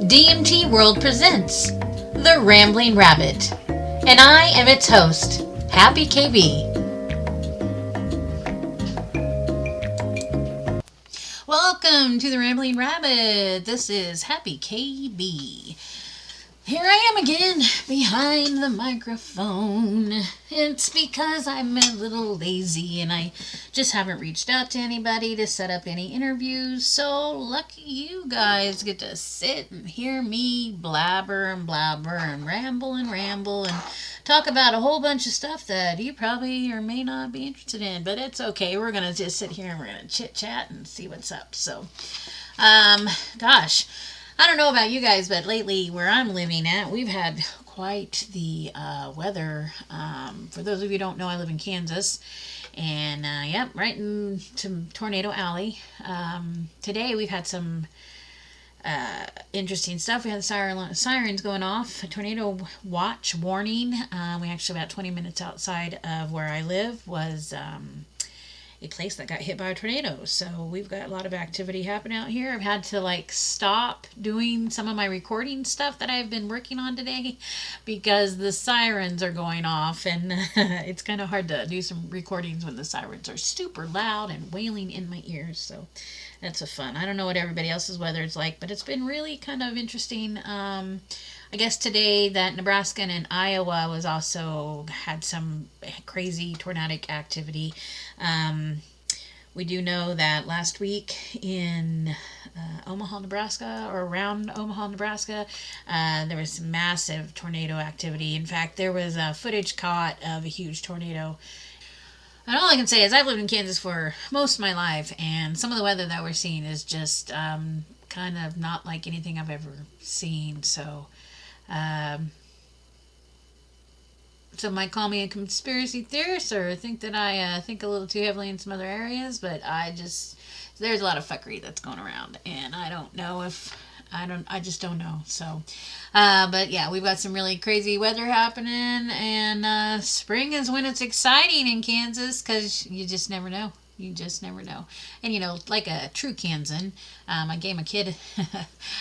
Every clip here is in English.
DMT World presents The Rambling Rabbit, and I am its host, HappyKB. Welcome to The Rambling Rabbit. This is HappyKB. Here I am again, behind the microphone. It's because I'm a little lazy and I just haven't reached out to anybody to set up any interviews. So lucky you guys get to sit and hear me blabber and ramble and talk about a whole bunch of stuff that you probably or may not be interested in. But it's okay. We're going to just sit here and we're going to chit chat and see what's up. So, gosh. I don't know about you guys, but lately where I'm living at, we've had quite the weather. For those of you who don't know, I live in Kansas. And, yep, right into Tornado Alley. Today we've had some interesting stuff. We had sirens going off. A tornado watch warning. We actually, about 20 minutes outside of where I live, was a place that got hit by a tornado. So we've got a lot of activity happening out here. I've had to stop doing some of my recording stuff that I've been working on today because the sirens are going off, and it's kind of hard to do some recordings when the sirens are super loud and wailing in my ears. So that's a fun. I don't know what everybody else's weather is like, but it's been really kind of interesting. I guess today that Nebraska and Iowa was also had some crazy tornadic activity. We do know that last week in Omaha, Nebraska, or around Omaha, Nebraska, there was massive tornado activity. In fact, there was footage caught of a huge tornado. And all I can say is I've lived in Kansas for most of my life, and some of the weather that we're seeing is just kind of not like anything I've ever seen. So some might call me a conspiracy theorist or think that I think a little too heavily in some other areas, but there's a lot of fuckery that's going around, and I just don't know. So, but yeah, we've got some really crazy weather happening, and spring is when it's exciting in Kansas, because you just never know. You just never know. And, like a true Kansan, I gave my kid,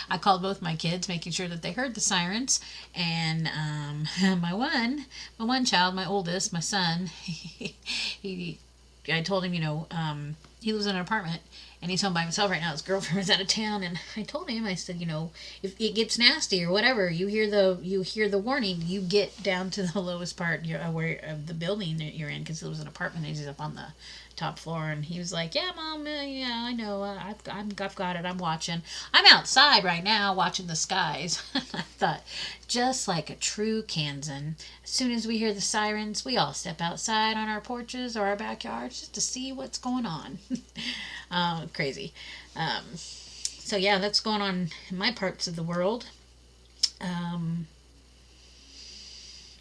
I called both my kids, making sure that they heard the sirens. And my one child, my oldest, my son, I told him, he lives in an apartment and he's home by himself right now. His girlfriend was out of town, and I told him, I said, if it gets nasty or whatever, you hear the warning, you get down to the lowest part of the building that you're in, because it was an apartment and he's up on the top floor. And he was like, yeah, Mom, yeah, I know, I've got it, I'm watching. I'm outside right now watching the skies. I thought, just like a true Kansan, as soon as we hear the sirens, we all step outside on our porches or our backyards just to see what's going on. Crazy. So yeah, that's going on in my parts of the world.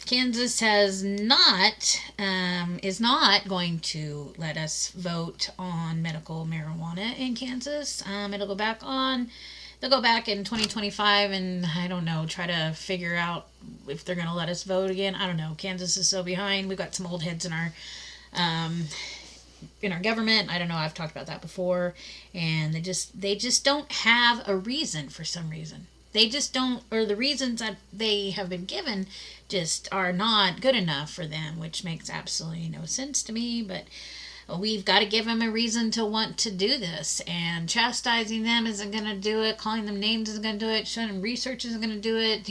Kansas is not going to let us vote on medical marijuana in Kansas. They'll go back in 2025, and I don't know, try to figure out if they're going to let us vote again. I don't know. Kansas is so behind. We've got some old heads in our government. I don't know. I've talked about that before, and they just don't have a reason for some reason. They just don't, or the reasons that they have been given just are not good enough for them, which makes absolutely no sense to me. But we've got to give them a reason to want to do this, and chastising them isn't going to do it. Calling them names isn't going to do it. Showing them research isn't going to do it.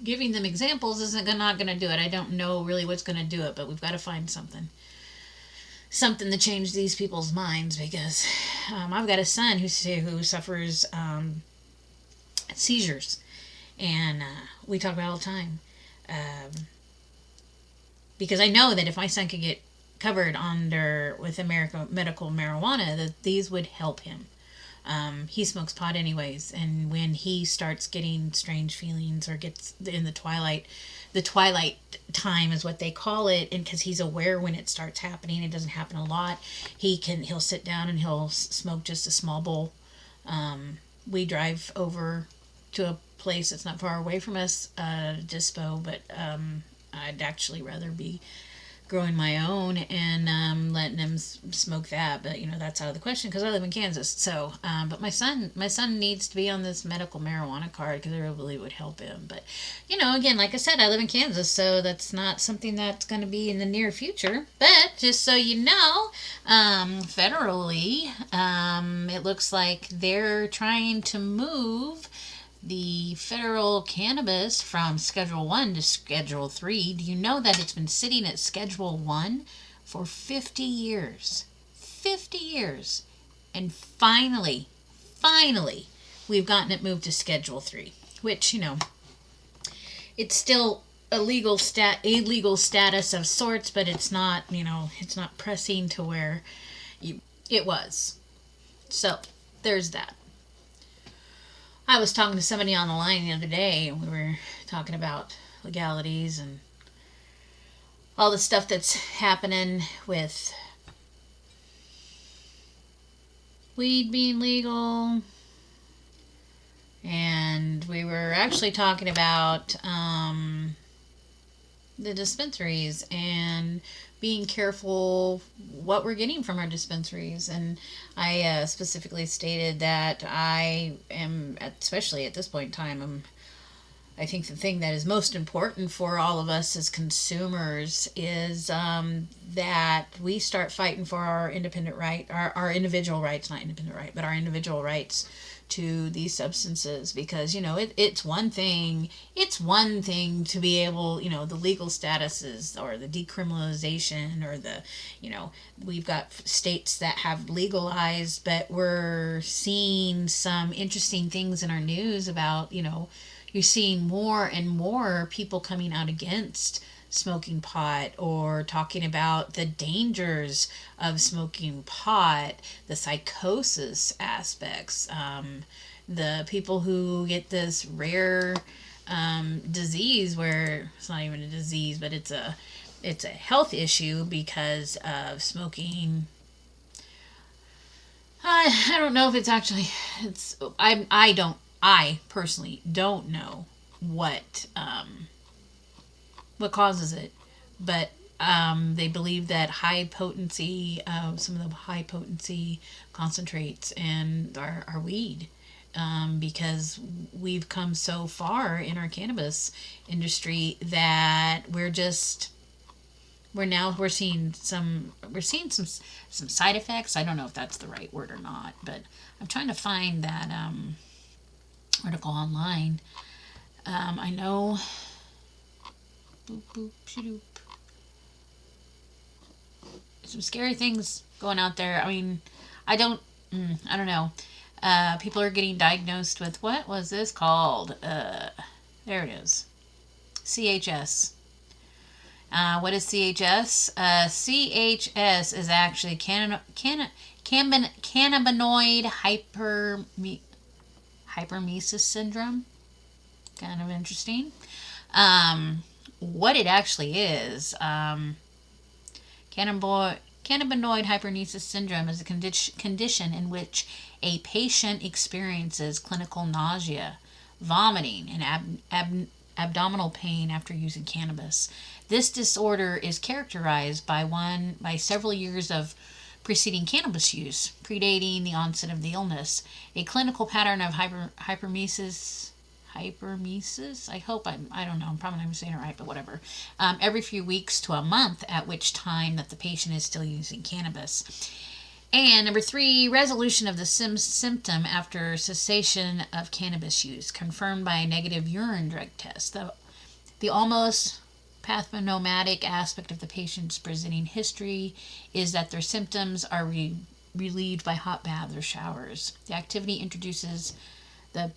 Giving them examples isn't not going to do it. I don't know really what's going to do it, but we've got to find something to change these people's minds, because I've got a son who suffers seizures, and we talk about it all the time, because I know that if my son could get covered with medical marijuana, that these would help him. He smokes pot anyways, and when he starts getting strange feelings or gets in the twilight time is what they call it, and because he's aware when it starts happening, it doesn't happen a lot, he'll sit down and he'll smoke just a small bowl. We drive over to a place that's not far away from us, Dispo, but I'd actually rather be growing my own and letting him smoke that. But that's out of the question because I live in Kansas. So, but my son needs to be on this medical marijuana card because it really would help him. But again, like I said, I live in Kansas, so that's not something that's going to be in the near future. But just so you know, federally, it looks like they're trying to move the federal cannabis from Schedule 1 to Schedule 3. Do you know that it's been sitting at Schedule 1 for 50 years? 50 years. And finally, we've gotten it moved to Schedule 3, which, it's still a illegal status of sorts, but it's not, it's not pressing to where it was. So, there's that. I was talking to somebody on the line the other day, and we were talking about legalities and all the stuff that's happening with weed being legal. And we were actually talking about the dispensaries and being careful what we're getting from our dispensaries. And I specifically stated that I am, especially at this point in time, I think the thing that is most important for all of us as consumers is that we start fighting for our independent right, our individual rights, not independent right, but our individual rights to these substances, because it's one thing to be able, the legal statuses or the decriminalization or the we've got states that have legalized, but we're seeing some interesting things in our news about you're seeing more and more people coming out against smoking pot or talking about the dangers of smoking pot, the psychosis aspects, the people who get this rare disease where it's not even a disease, but it's a health issue because of smoking. I don't know if it's actually, I personally don't know what causes it, but they believe that some of the high potency concentrates and our weed, because we've come so far in our cannabis industry that we're seeing some side effects. I don't know if that's the right word or not, but I'm trying to find that article online. I know. Boop, boop, shadoop. Some scary things going out there. I mean, I don't know. People are getting diagnosed with, what was this called? There it is. CHS. What is CHS? CHS is actually cannabinoid hypermesis syndrome. Kind of interesting. What it actually is, cannabinoid hyperemesis syndrome is a condition in which a patient experiences clinical nausea, vomiting, and abdominal pain after using cannabis. This disorder is characterized by several years of preceding cannabis use, predating the onset of the illness. A clinical pattern of hypermesis, I don't know, I'm probably not even saying it right, but whatever, every few weeks to a month, at which time that the patient is still using cannabis. And number 3, resolution of the symptom after cessation of cannabis use, confirmed by a negative urine drug test. The almost pathognomonic aspect of the patient's presenting history is that their symptoms are relieved by hot baths or showers. The activity introduces the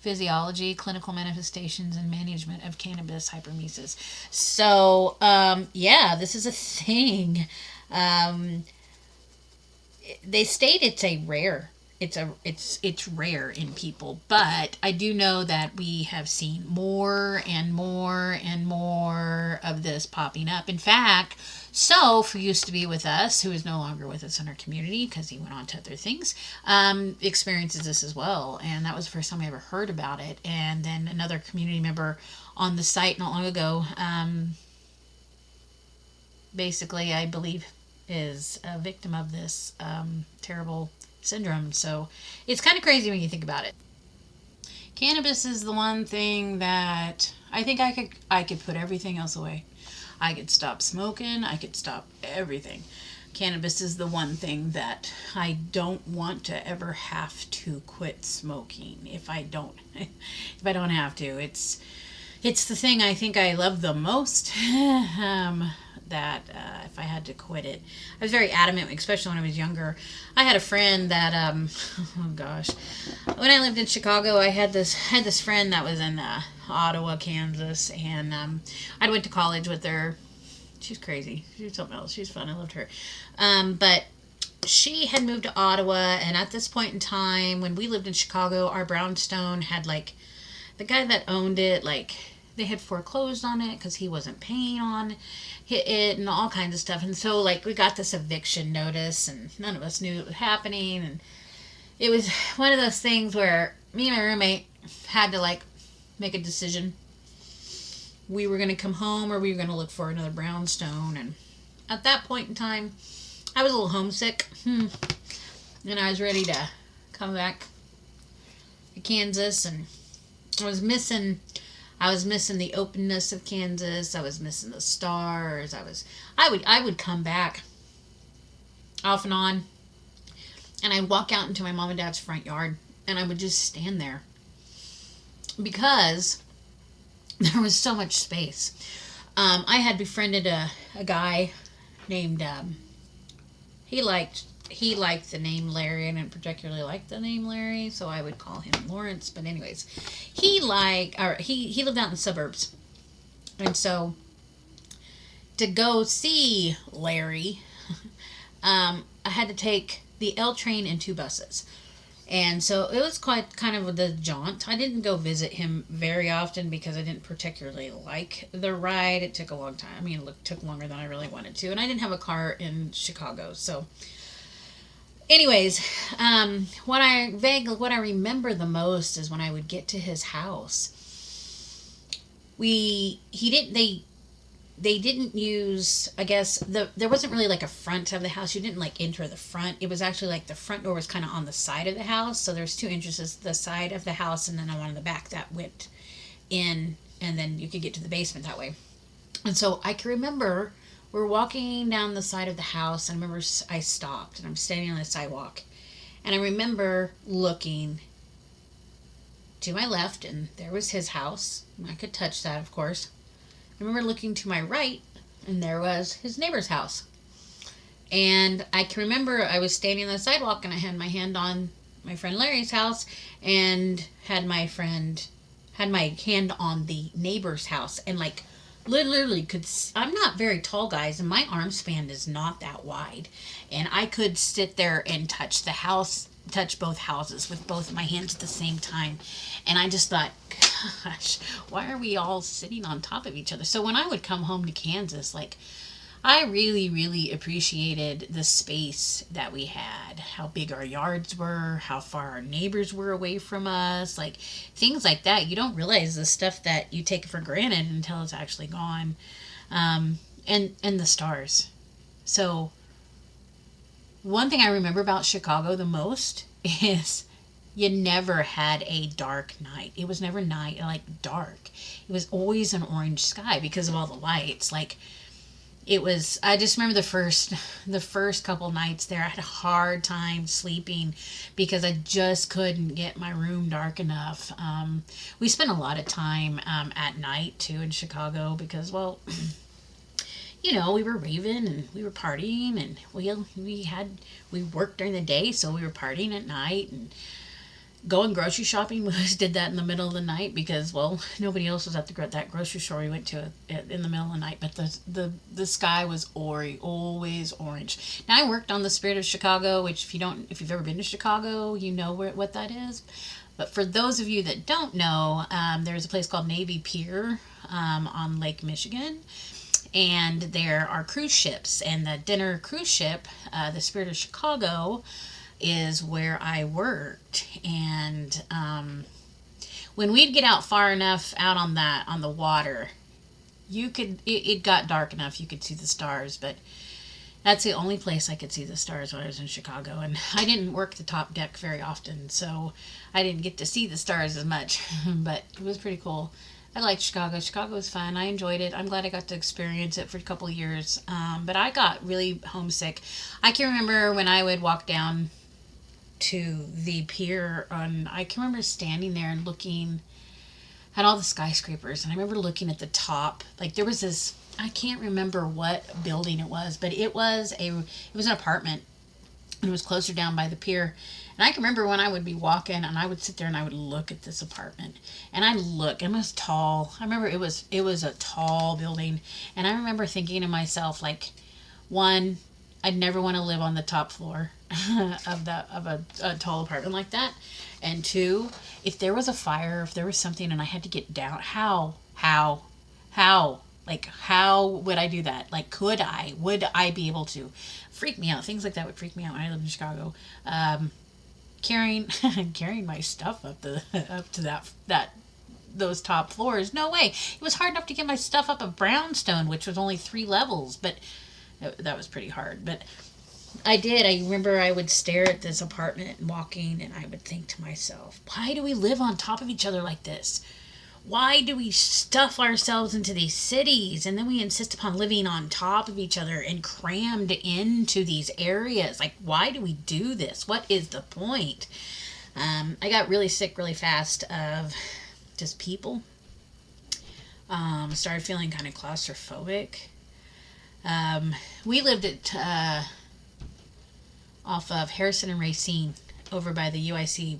physiology, clinical manifestations, and management of cannabis hyperemesis. So, this is a thing. They state it's a rare it's rare in people, but I do know that we have seen more and more and more of this popping up. In fact, Soph, who used to be with us, who is no longer with us in our community because he went on to other things, experiences this as well, and that was the first time I ever heard about it. And then another community member on the site not long ago, basically, I believe, is a victim of this terrible syndrome. So it's kind of crazy when you think about it. Cannabis is the one thing that I think I could put everything else away. I could stop smoking. I could stop everything. Cannabis is the one thing that I don't want to ever have to quit smoking. If I don't have to, it's the thing I think I love the most. That if I had to quit it, I was very adamant, especially when I was younger. I had a friend that oh gosh, when I lived in Chicago, I had this friend that was in Ottawa, Kansas, and I went to college with her. She's crazy. She's something else. She's fun. I loved her, but she had moved to Ottawa, and at this point in time, when we lived in Chicago, our brownstone had, like, the guy that owned it, like, they had foreclosed on it because he wasn't paying on it and all kinds of stuff. And so, like, we got this eviction notice, and none of us knew it was happening. And it was one of those things where me and my roommate had to, like, make a decision. We were going to come home or we were going to look for another brownstone. And at that point in time, I was a little homesick. And I was ready to come back to Kansas, and I was missing the openness of Kansas. I was missing the stars. I would come back off and on, and I'd walk out into my mom and dad's front yard, and I would just stand there because there was so much space. I had befriended a guy named, he liked the name Larry. I didn't particularly like the name Larry, so I would call him Lawrence. But anyways, he lived out in the suburbs. And so to go see Larry, I had to take the L train and 2 buses. And so it was quite kind of the jaunt. I didn't go visit him very often because I didn't particularly like the ride. It took a long time. I mean, it took longer than I really wanted to. And I didn't have a car in Chicago, so anyways, what I remember the most is when I would get to his house. They didn't use, I guess, there wasn't really like a front of the house. You didn't like enter the front. It was actually like the front door was kind of on the side of the house. So there's 2 entrances, the side of the house and then one on the back that went in, and then you could get to the basement that way. And so I can remember we're walking down the side of the house, and I remember I stopped, and I'm standing on the sidewalk, and I remember looking to my left, and there was his house. I could touch that, of course. I remember looking to my right, and there was his neighbor's house. And I can remember I was standing on the sidewalk, and I had my hand on my friend Larry's house, and had my hand on the neighbor's house, and like literally I'm not very tall, guys, and my arm span is not that wide, and I could sit there and touch both houses with both my hands at the same time. And I just thought, gosh, why are we all sitting on top of each other? So when I would come home to Kansas, like, I really, really appreciated the space that we had, how big our yards were, how far our neighbors were away from us, like things like that. You don't realize the stuff that you take for granted until it's actually gone. And the stars. So one thing I remember about Chicago the most is you never had a dark night. It was never night, like dark. It was always an orange sky because of all the lights. Like, it was, I just remember the first couple nights there, I had a hard time sleeping because I just couldn't get my room dark enough. We spent a lot of time at night too in Chicago because, well, you know, we were raving and we were partying, and we worked during the day, so we were partying at night. And Going grocery shopping, we always did that in the middle of the night because, well, nobody else was at that grocery store we went to in the middle of the night. But the sky was always orange. Now I worked on the Spirit of Chicago, which if you've ever been to Chicago, you know what that is. But for those of you that don't know, there's a place called Navy Pier on Lake Michigan. And there are cruise ships. And the dinner cruise ship, the Spirit of Chicago, is where I worked. And when we'd get out far enough out on the water, it got dark enough you could see the stars. But that's the only place I could see the stars when I was in Chicago. And I didn't work the top deck very often, so I didn't get to see the stars as much. But it was pretty cool. I liked Chicago. Chicago was fun. I enjoyed it. I'm glad I got to experience it for a couple of years. But I got really homesick. I can remember when I would walk down to the pier, I can remember standing there and looking at all the skyscrapers. And I remember looking at the top. Like, there was this, I can't remember what building it was, but it was an apartment. And it was closer down by the pier. And I can remember when I would be walking and I would sit there and I would look at this apartment. And it was tall. I remember it was a tall building. And I remember thinking to myself, like, one, I'd never want to live on the top floor of a tall apartment like that. And two, if there was a fire, if there was something and I had to get down, how? Like, how would I do that? Like, would I be able to? Freak me out. Things like that would freak me out when I lived in Chicago. Carrying my stuff up to those top floors. No way. It was hard enough to get my stuff up a brownstone, which was only 3 levels, but that was pretty hard. But I remember I would stare at this apartment and walking, and I would think to myself, why do we live on top of each other like this? Why do we stuff ourselves into these cities and then we insist upon living on top of each other and crammed into these areas? Like, why do we do this? What is the point? I got really sick really fast of just people. Started feeling kind of claustrophobic. We lived at off of Harrison and Racine over by the UIC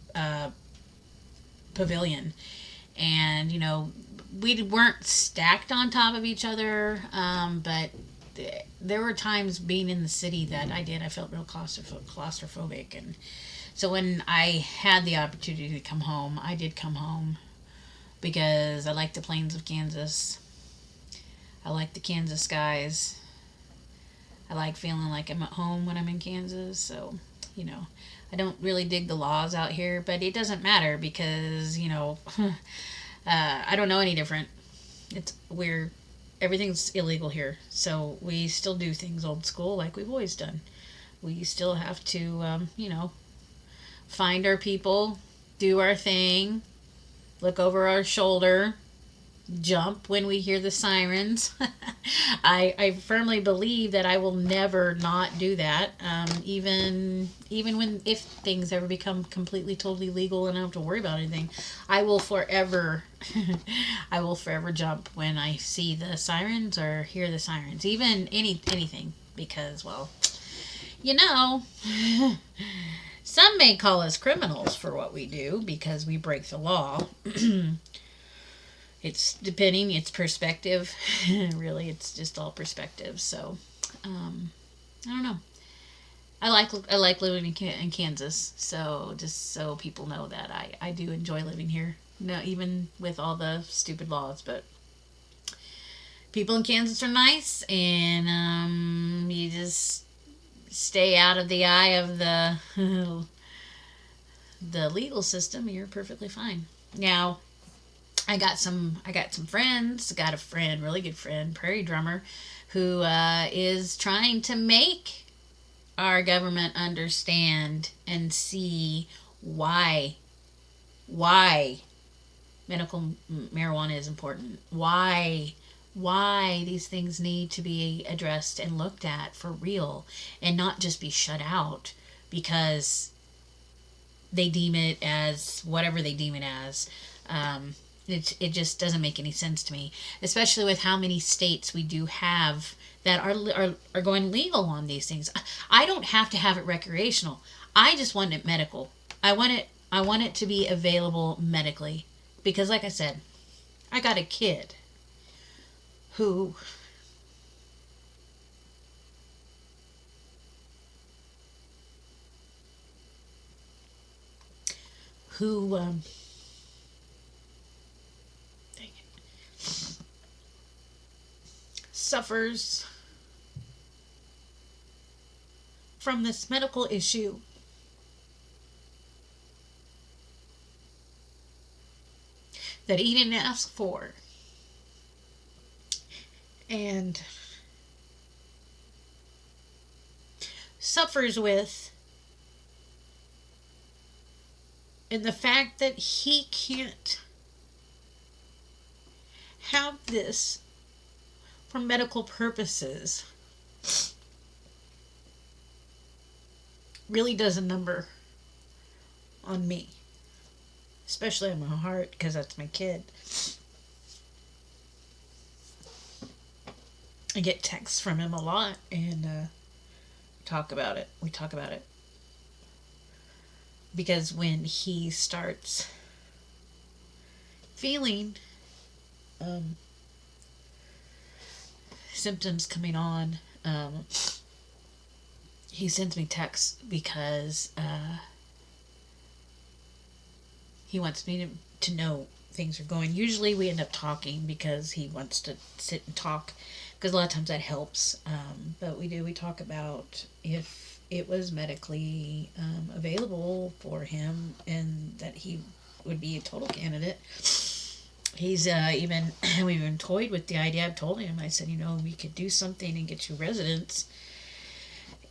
pavilion. And, we weren't stacked on top of each other, but there were times being in the city that I felt real claustrophobic. And so when I had the opportunity to come home, I did come home because I like the plains of Kansas. I like the Kansas skies. I like feeling like I'm at home when I'm in Kansas. So, I don't really dig the laws out here, but it doesn't matter because, I don't know any different. Everything's illegal here. So we still do things old school like we've always done. We still have to, find our people, do our thing, look over our shoulder, jump when we hear the sirens. I firmly believe that I will never not do that. Even if things ever become completely, totally legal and I don't have to worry about anything, I will forever jump when I see the sirens or hear the sirens. Even anything, because, well, some may call us criminals for what we do because we break the law. It's perspective. Really, it's just all perspective. So, I don't know. I like living in Kansas. So just so people know that I do enjoy living here. No, even with all the stupid laws, but people in Kansas are nice, and you just stay out of the eye of the the legal system. You're perfectly fine. Now, I got some friends. Got a friend, really good friend, Prairie Drummer, who is trying to make our government understand and see why medical marijuana is important. Why these things need to be addressed and looked at for real and not just be shut out because they deem it as whatever they deem it as. It just doesn't make any sense to me, especially with how many states we do have that are going legal on these things. I don't have to have it recreational. I just want it medical. I want it I want it to be available medically. Because, like I said, I got a kid who who dang it, suffers from this medical issue that he didn't ask for. And suffers with, and the fact that he can't have this for medical purposes really does a number on me, especially on my heart, because that's my kid. I get texts from him a lot, and talk about it. We talk about it. Because when he starts feeling symptoms coming on, he sends me texts because he wants me to know things are going. Usually we end up talking because he wants to sit and talk, because a lot of times that helps. But we talk about if it was medically available for him and that he would be a total candidate. He's we've even toyed with the idea. I've told him, I said, we could do something and get you residence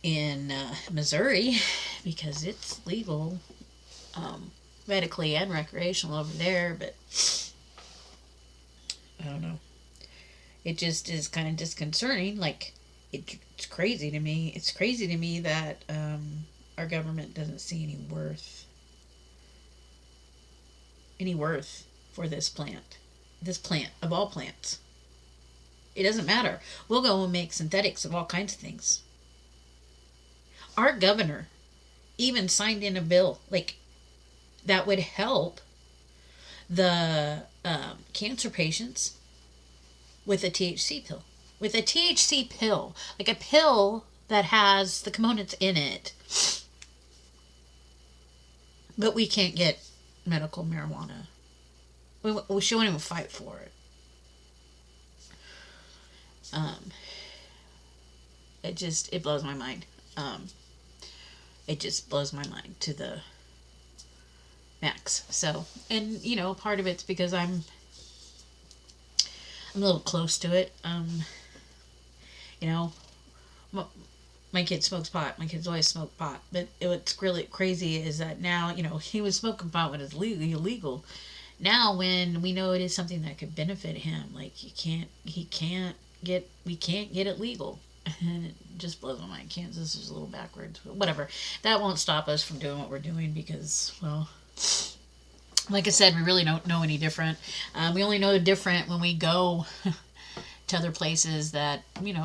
in Missouri, because it's legal medically and recreational over there. But I don't know. It just is kind of disconcerting. Like, it's crazy to me. It's crazy to me that our government doesn't see any worth for this plant. This plant, of all plants. It doesn't matter. We'll go and make synthetics of all kinds of things. Our governor even signed in a bill, that would help the cancer patients with a THC pill. With a THC pill. Like a pill that has the components in it. But we can't get medical marijuana. She won't even fight for it. It blows my mind. It just blows my mind to the max. So, and part of it's because I'm a little close to it. My kid smokes pot. My kids always smoke pot. But what's really crazy is that now, he was smoking pot when it's illegal. Now, when we know it is something that could benefit him, we can't get it legal. And it just blows my mind. Kansas is a little backwards, but whatever. That won't stop us from doing what we're doing because, well, like I said, we really don't know any different. We only know different when we go to other places that,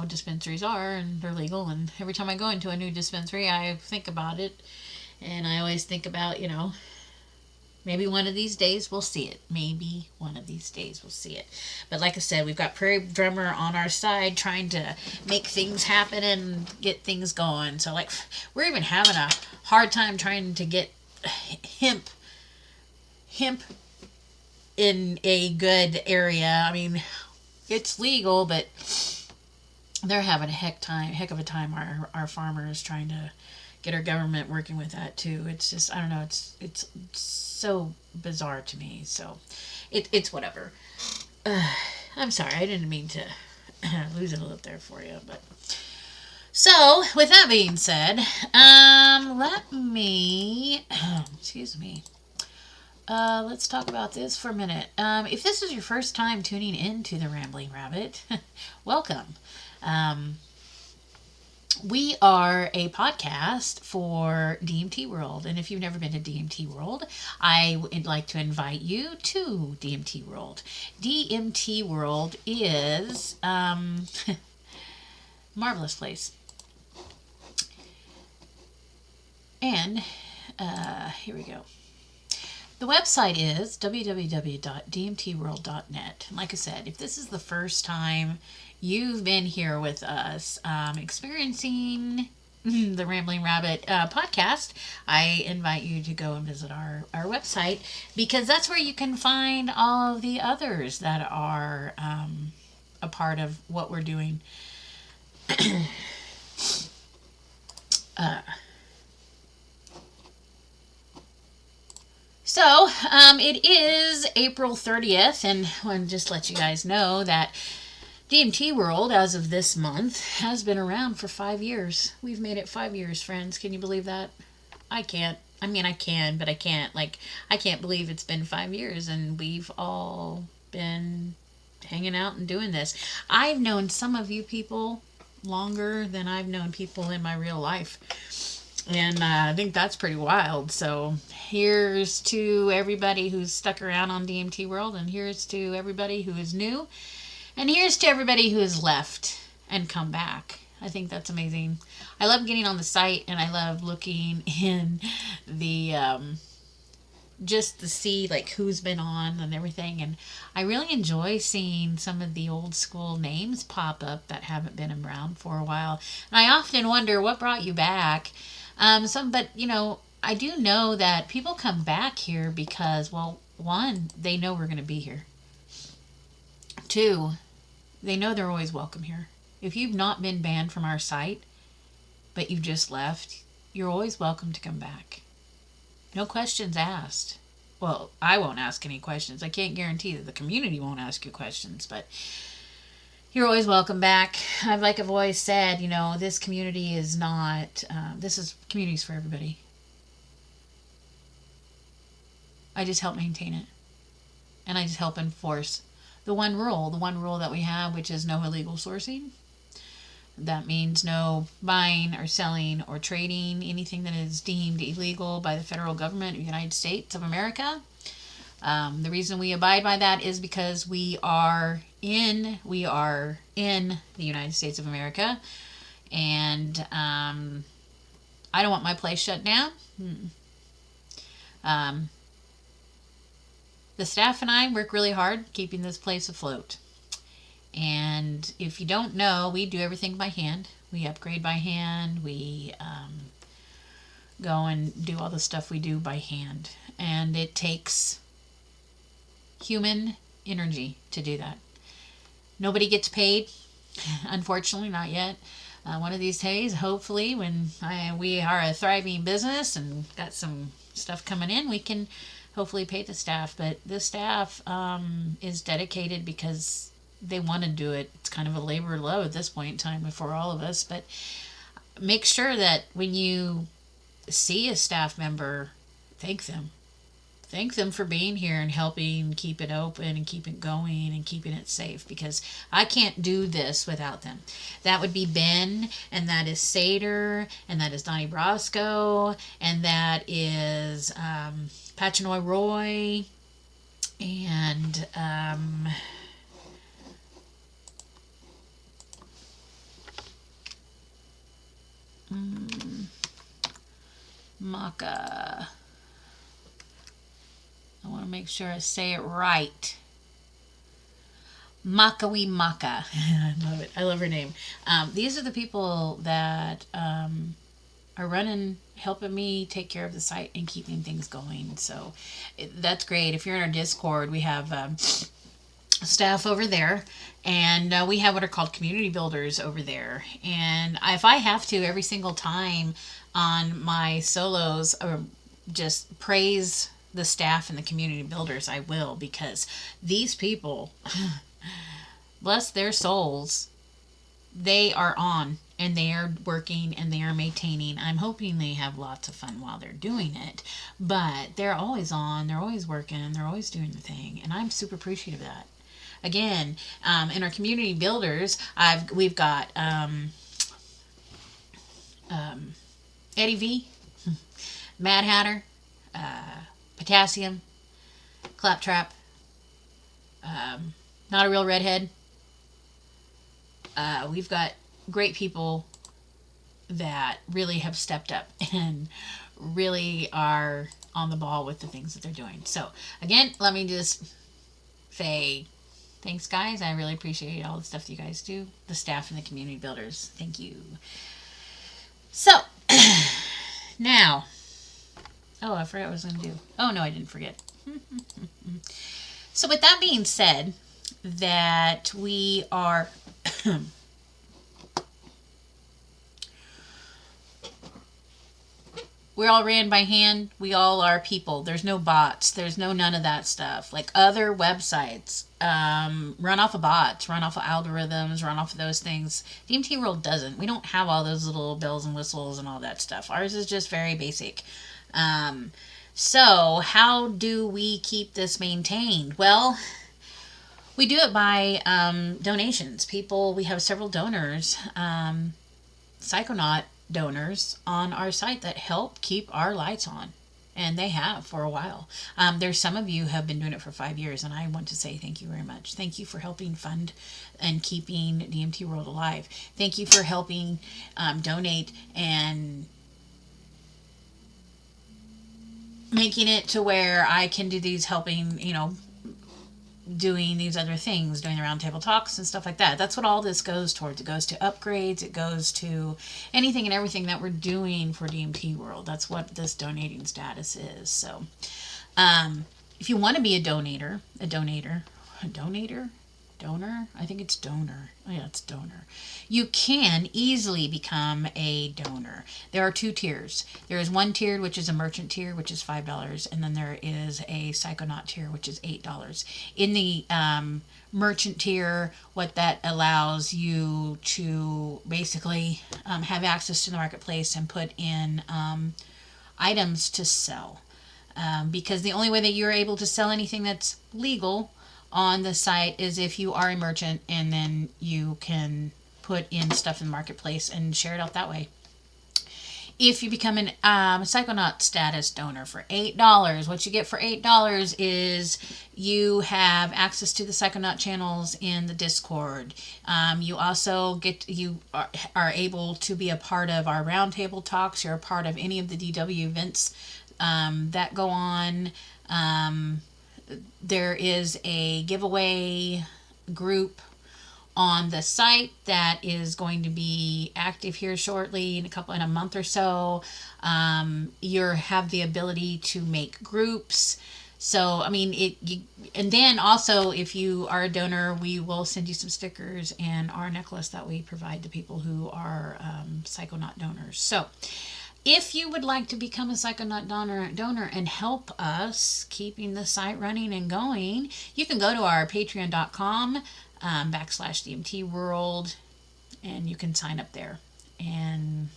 dispensaries are and they're legal. And every time I go into a new dispensary, I think about it. And I always think about, maybe one of these days we'll see it. Maybe one of these days we'll see it. But like I said, we've got Prairie Drummer on our side trying to make things happen and get things going. So, we're even having a hard time trying to get hemp in a good area. I mean, it's legal, but they're having a heck of a time, our farmers, trying to get our government working with that too. It's just, I don't know, it's so bizarre to me. So it's whatever. I'm sorry, I didn't mean to lose it a little there for you, but so with that being said, let me excuse me. Let's talk about this for a minute. If this is your first time tuning in to the Rambling Rabbit, welcome. We are a podcast for DMT World, and if you've never been to DMT World, I would like to invite you to DMT World. DMT World is marvelous place. And here we go. The website is www.dmtworld.net. And like I said, if this is the first time you've been here with us experiencing the Rambling Rabbit podcast, I invite you to go and visit our website, because that's where you can find all of the others that are a part of what we're doing. So, it is April 30th, and I want to just let you guys know that DMT World, as of this month, has been around for 5 years. We've made it 5 years, friends. Can you believe that? I can't. I mean, I can, but I can't. Like, I can't believe it's been 5 years, and we've all been hanging out and doing this. I've known some of you people longer than I've known people in my real life. And I think that's pretty wild. So here's to everybody who's stuck around on DMT World, and here's to everybody who is new, and here's to everybody who has left and come back. I think that's amazing. I love getting on the site, and I love looking in the just to see like who's been on and everything. And I really enjoy seeing some of the old school names pop up that haven't been around for a while. And I often wonder what brought you back. But you know, I do know that people come back here because, well, one, they know we're going to be here. Two, they know they're always welcome here. If you've not been banned from our site, but you've just left, you're always welcome to come back. No questions asked. Well, I won't ask any questions. I can't guarantee that the community won't ask you questions, but you're always welcome back. Like I've always said, you know, this community is not, community's for everybody. I just help maintain it. And I just help enforce the one rule that we have, which is no illegal sourcing. That means no buying or selling or trading anything that is deemed illegal by the federal government of the United States of America. The reason we abide by that is because we are in the United States of America, and I don't want my place shut down. The staff and I work really hard keeping this place afloat. And if you don't know, we do everything by hand. We upgrade by hand. We go and do all the stuff we do by hand. And it takes human energy to do that. Nobody gets paid, unfortunately, not yet. One of these days, hopefully, when we are a thriving business and got some stuff coming in, we can hopefully pay the staff. But the staff is dedicated because they want to do it. It's kind of a labor of love at this point in time for all of us. But make sure that when you see a staff member, thank them. Thank them for being here and helping keep it open and keep it going and keeping it safe, because I can't do this without them. That would be Ben, and that is Sater, and that is Donnie Brasco, and that is Pachinoy Roy, and Maka. I want to make sure I say it right. Makawi Maka. I love it. I love her name. These are the people that are running, helping me take care of the site and keeping things going. So that's great. If you're in our Discord, we have staff over there, and we have what are called community builders over there. And if I have to, every single time on my solos, just praise the staff and the community builders, I will, because these people, bless their souls, they are on and they are working and they are maintaining. I'm hoping they have lots of fun while they're doing it, but they're always on, they're always working, they're always doing the thing, and I'm super appreciative of that. Again, in our community builders, we've got Eddie V, Mad Hatter, Potassium, Claptrap, Not a Real Redhead. We've got great people that really have stepped up and really are on the ball with the things that they're doing. So again, let me just say thanks, guys. I really appreciate all the stuff that you guys do. The staff and the community builders. Thank you. So now, oh, I forgot what I was going to do. Oh, no, I didn't forget. So with that being said, that we are we're all ran by hand. We all are people. There's no bots. There's no none of that stuff. Like other websites run off of bots, run off of algorithms, run off of those things. DMT World doesn't. We don't have all those little bells and whistles and all that stuff. Ours is just very basic. So how do we keep this maintained? Well, we do it by donations. We have several donors, Psychonaut donors on our site that help keep our lights on. And they have for a while. There's some of you who have been doing it for 5 years, and I want to say thank you very much. Thank you for helping fund and keeping DMT World alive. Thank you for helping donate and making it to where I can do these helping, doing these other things, doing the roundtable talks and stuff like that. That's what all this goes towards. It goes to upgrades. It goes to anything and everything that we're doing for DMT World. That's what this donating status is. So, if you want to be a donor, I think it's donor. Oh, yeah, it's donor. You can easily become a donor. There are 2 tiers. There is one tier, which is a merchant tier, which is $5. And then there is a Psychonaut tier, which is $8. In the merchant tier, what that allows you to basically have access to the marketplace and put in items to sell. Because the only way that you're able to sell anything that's legal on the site is if you are a merchant, and then you can put in stuff in the marketplace and share it out that way. If you become an Psychonaut status donor for $8, what you get for $8 is you have access to the Psychonaut channels in the Discord. You also are able to be a part of our roundtable talks. You're a part of any of the DW events that go on. There is a giveaway group on the site that is going to be active here shortly in a month or so. You have the ability to make groups. So, I mean, and then also if you are a donor, we will send you some stickers and our necklace that we provide to people who are Psychonaut donors. So, if you would like to become a Psychonaut donor and help us keeping the site running and going, you can go to our patreon.com /DMT World, and you can sign up there. And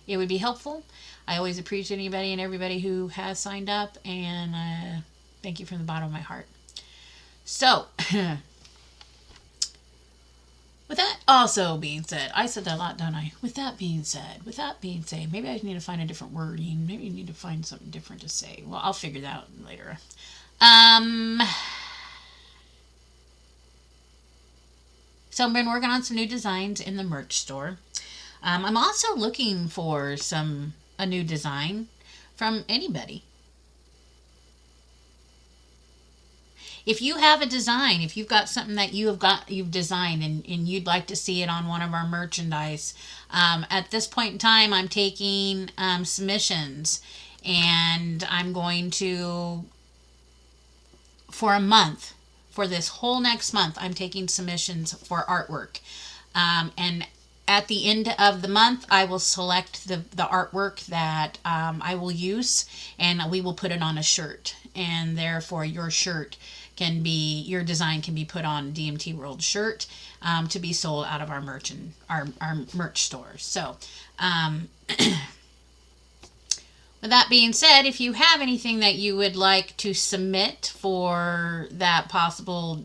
it would be helpful. I always appreciate anybody and everybody who has signed up, and thank you from the bottom of my heart. So, with that also being said, I said that a lot, don't I? With that being said, maybe I need to find a different wording. Maybe you need to find something different to say. Well, I'll figure that out later. So I've been working on some new designs in the merch store. I'm also looking for a new design from anybody. If you have a design, if you've got something that you've designed and you'd like to see it on one of our merchandise, at this point in time, I'm taking submissions, and I'm going to, for this whole next month, I'm taking submissions for artwork. And at the end of the month, I will select the artwork that I will use, and we will put it on a shirt. And therefore, your design can be put on a DMT World shirt to be sold out of our merch stores. So, with that being said, if you have anything that you would like to submit for that possible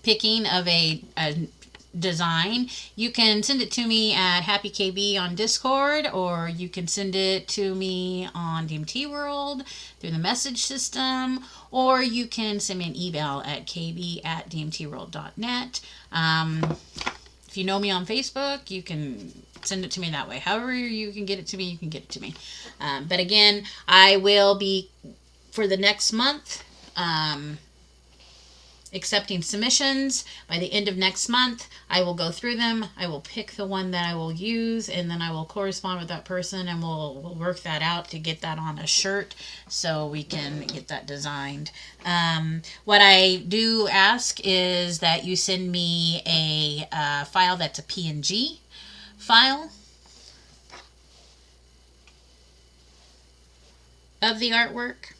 picking of a design, you can send it to me at HappyKB on Discord, or you can send it to me on DMT World through the message system, or you can send me an email at kb@dmtworld.net. If you know me on Facebook, you can send it to me that way. However you can get it to me, you can get it to me. But again, I will be, for the next month, accepting submissions. By the end of next month, I will go through them. I will pick the one that I will use, and then I will correspond with that person, and we'll work that out to get that on a shirt so we can get that designed. What I do ask is that you send me a file that's a PNG file of the artwork.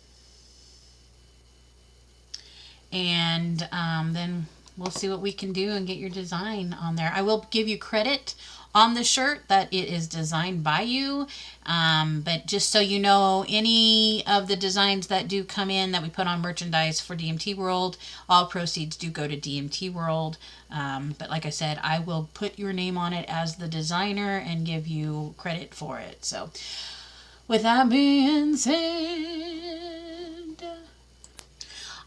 And then we'll see what we can do and get your design on there. I will give you credit on the shirt that it is designed by you. But just so you know, any of the designs that do come in that we put on merchandise for DMT World, all proceeds do go to DMT World. But like I said, I will put your name on it as the designer and give you credit for it. So with that being said,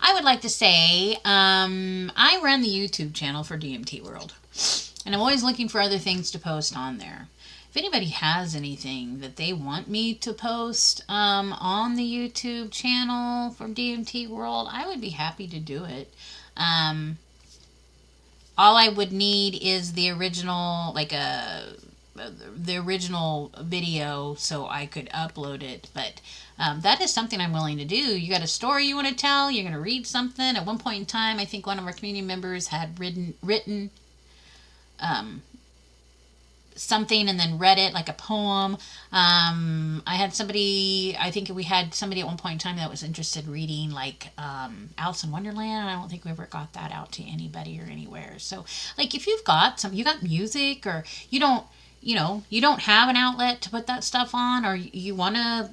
I would like to say I run the YouTube channel for DMT World, and I'm always looking for other things to post on there. If anybody has anything that they want me to post on the YouTube channel for DMT World, I would be happy to do it. All I would need is the original, the original video so I could upload it, but that is something I'm willing to do. You got a story you want to tell, you're going to read something. At one point in time, I think one of our community members had written something and then read it like a poem. I had somebody, I think we had somebody at one point in time that was interested in reading like Alice in Wonderland. I don't think we ever got that out to anybody or anywhere. So like if you've got you got music, or you don't have an outlet to put that stuff on, or you want to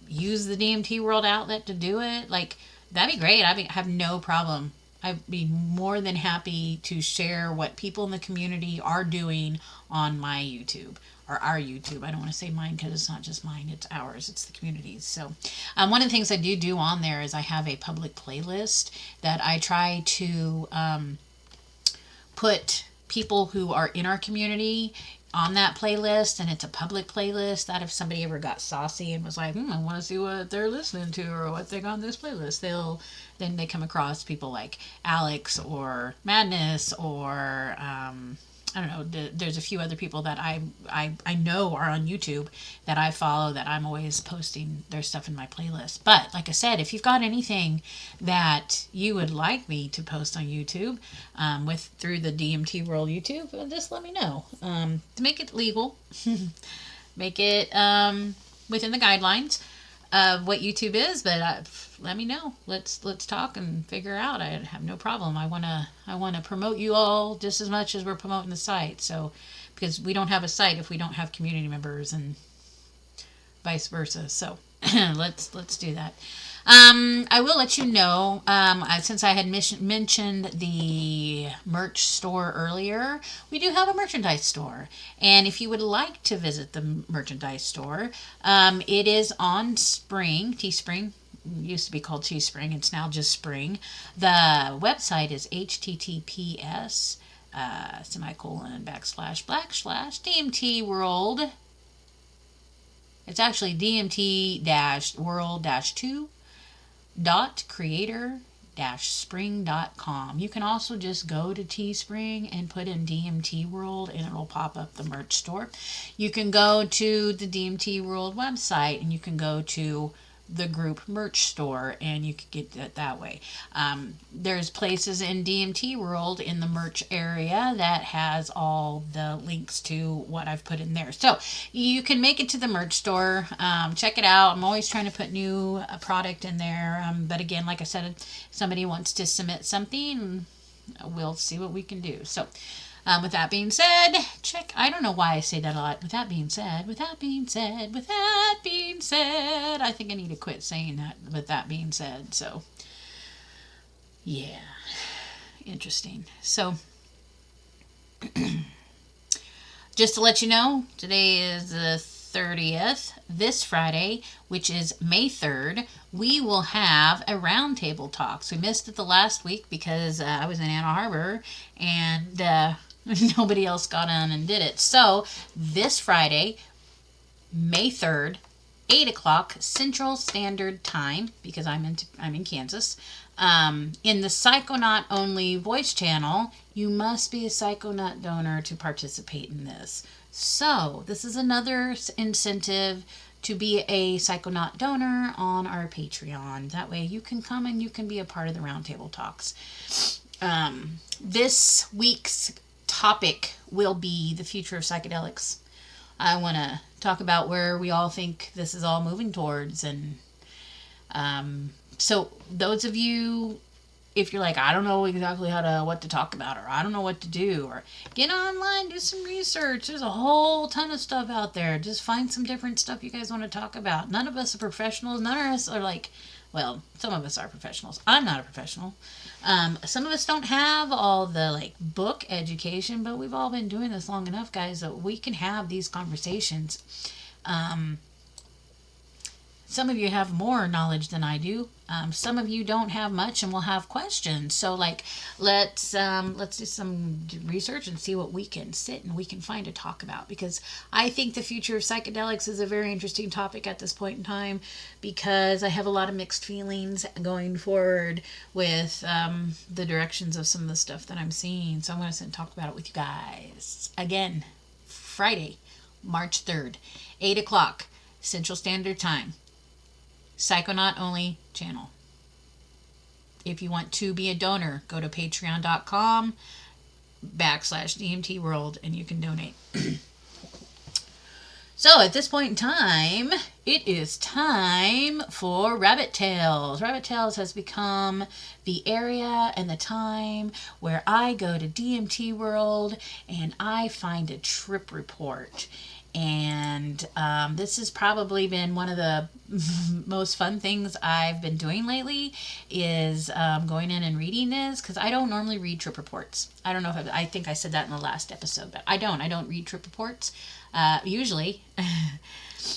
use the DMT World outlet to do it, like that'd be great. I have no problem. I'd be more than happy to share what people in the community are doing on my YouTube, or our YouTube. I don't want to say mine because it's not just mine, it's ours, it's the community's. So one of the things I do on there is I have a public playlist that I try to put people who are in our community on that playlist, and it's a public playlist that if somebody ever got saucy and was like, I want to see what they're listening to or what they got on this playlist, then they come across people like Alex or Madness or I don't know, there's a few other people that I know are on YouTube that I follow, that I'm always posting their stuff in my playlist. But like I said, if you've got anything that you would like me to post on YouTube through the DMT World YouTube, just let me know. To make it legal, make it within the guidelines of what YouTube is, but let me know. Let's talk and figure out. I have no problem. I wanna promote you all just as much as we're promoting the site. So, because we don't have a site if we don't have community members, and vice versa. So let's do that. I will let you know, since I had mentioned the merch store earlier, we do have a merchandise store. And if you would like to visit the merchandise store, it is on Spring, Teespring. Used to be called Teespring. It's now just Spring. The website is https //DMT World. It's actually DMT-World-2.creator-spring.com. You can also just go to Teespring and put in DMT World and it'll pop up the merch store. You can go to the DMT World website and you can go to the group merch store and you can get it that way. There's places in DMT World in the merch area that has all the links to what I've put in there. So you can make it to the merch store. Check it out. I'm always trying to put new product in there. But again, like I said, if somebody wants to submit something, we'll see what we can do. So with that being said, I don't know why I say that a lot. With that being said, I think I need to quit saying that, with that being said. So, yeah, interesting. So, just to let you know, today is the 30th. This Friday, which is May 3rd, we will have a roundtable talk. So we missed it the last week because I was in Ann Arbor, and Nobody else got on and did it. So this Friday, May 3rd, 8 o'clock Central Standard Time, because I'm in Kansas, in the Psychonaut Only voice channel. You must be a Psychonaut donor to participate in this. So this is another incentive to be a Psychonaut donor on our Patreon. That way you can come and you can be a part of the Roundtable Talks. This week's topic will be the future of psychedelics. I want to talk about where we all think this is all moving towards. And so those of you, if you're like, I don't know exactly what to talk about, or I don't know what to do, or get online, do some research. There's a whole ton of stuff out there. Just find some different stuff you guys want to talk about. None of us are professionals. None of us are like, well, some of us are professionals. I'm not a professional. Some of us don't have all the book education, but we've all been doing this long enough, guys, that we can have these conversations. Some of you have more knowledge than I do. Some of you don't have much and will have questions. So let's do some research and see what we can sit and we can find to talk about, because I think the future of psychedelics is a very interesting topic at this point in time, because I have a lot of mixed feelings going forward with the directions of some of the stuff that I'm seeing. So I'm going to sit and talk about it with you guys. Again, Friday, March 3rd, 8 o'clock Central Standard Time. Psychonaut Only channel. If you want to be a donor, go to patreon.com/DMT World and you can donate. So at this point in time, it is time for Rabbit Tales. Rabbit Tales has become the area and the time where I go to DMT World and I find a trip report. And this has probably been one of the most fun things I've been doing lately, is going in and reading this, because I don't normally read trip reports. I don't know if I think I said that in the last episode, but I don't read trip reports usually,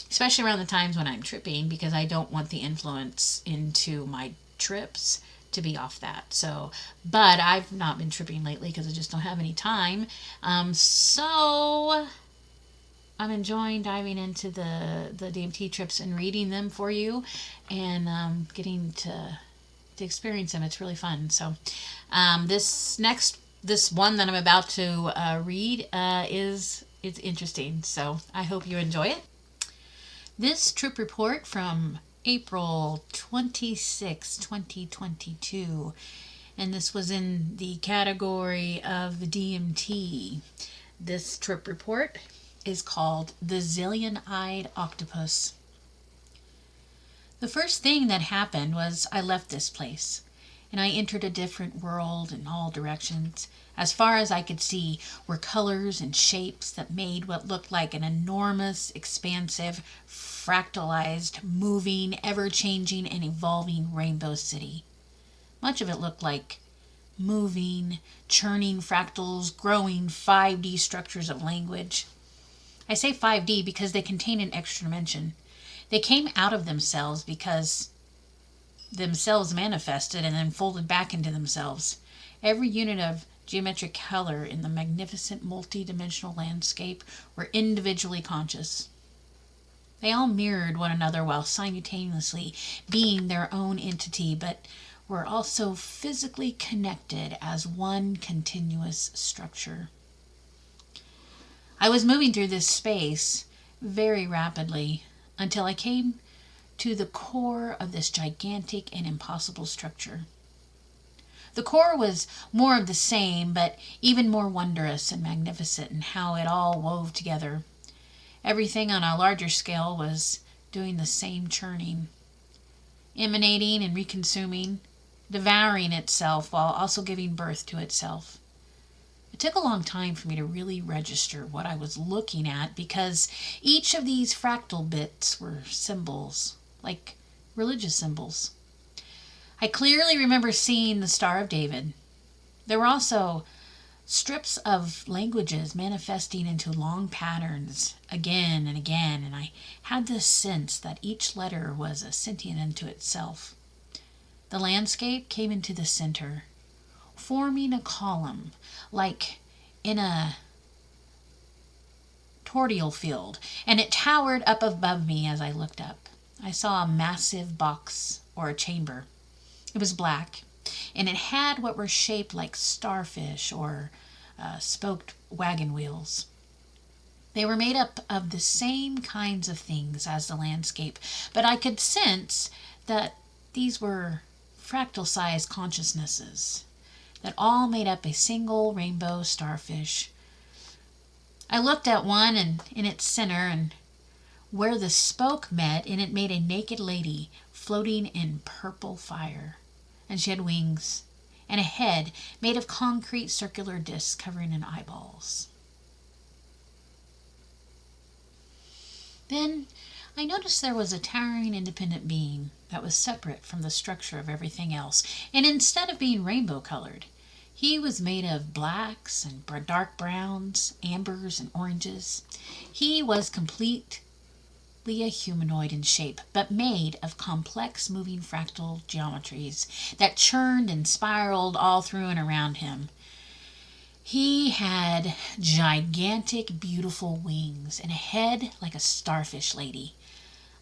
especially around the times when I'm tripping, because I don't want the influence into my trips to be off that. So, but I've not been tripping lately because I just don't have any time. So I'm enjoying diving into the DMT trips and reading them for you, and getting to experience them. It's really fun. So this one that I'm about to read it's interesting. So I hope you enjoy it. This trip report from April 26, 2022, and this was in the category of DMT. This trip report is called The Zillion-Eyed Octopus. The first thing that happened was I left this place, and I entered a different world in all directions. As far as I could see were colors and shapes that made what looked like an enormous, expansive, fractalized, moving, ever-changing, and evolving rainbow city. Much of it looked like moving, churning fractals, growing 5D structures of language. I say 5D because they contain an extra dimension. They came out of themselves because themselves manifested and then folded back into themselves. Every unit of geometric color in the magnificent multi-dimensional landscape were individually conscious. They all mirrored one another while simultaneously being their own entity, but were also physically connected as one continuous structure. I was moving through this space very rapidly until I came to the core of this gigantic and impossible structure. The core was more of the same, but even more wondrous and magnificent in how it all wove together. Everything on a larger scale was doing the same churning, emanating and reconsuming, devouring itself while also giving birth to itself. It took a long time for me to really register what I was looking at, because each of these fractal bits were symbols, like religious symbols. I clearly remember seeing the Star of David. There were also strips of languages manifesting into long patterns again and again, and I had this sense that each letter was a sentient unto itself. The landscape came into the center, forming a column like in a tortoise field, and it towered up above me as I looked up. I saw a massive box or a chamber. It was black, and it had what were shaped like starfish or spoked wagon wheels. They were made up of the same kinds of things as the landscape, but I could sense that these were fractal-sized consciousnesses that all made up a single rainbow starfish. I looked at one and in its center, and where the spoke met, and it made a naked lady floating in purple fire. And she had wings and a head made of concrete circular discs covering in eyeballs. Then I noticed there was a towering independent being that was separate from the structure of everything else, and instead of being rainbow colored, he was made of blacks and dark browns, ambers and oranges. He was completely a humanoid in shape, but made of complex moving fractal geometries that churned and spiraled all through and around him. He had gigantic, beautiful wings and a head like a starfish lady.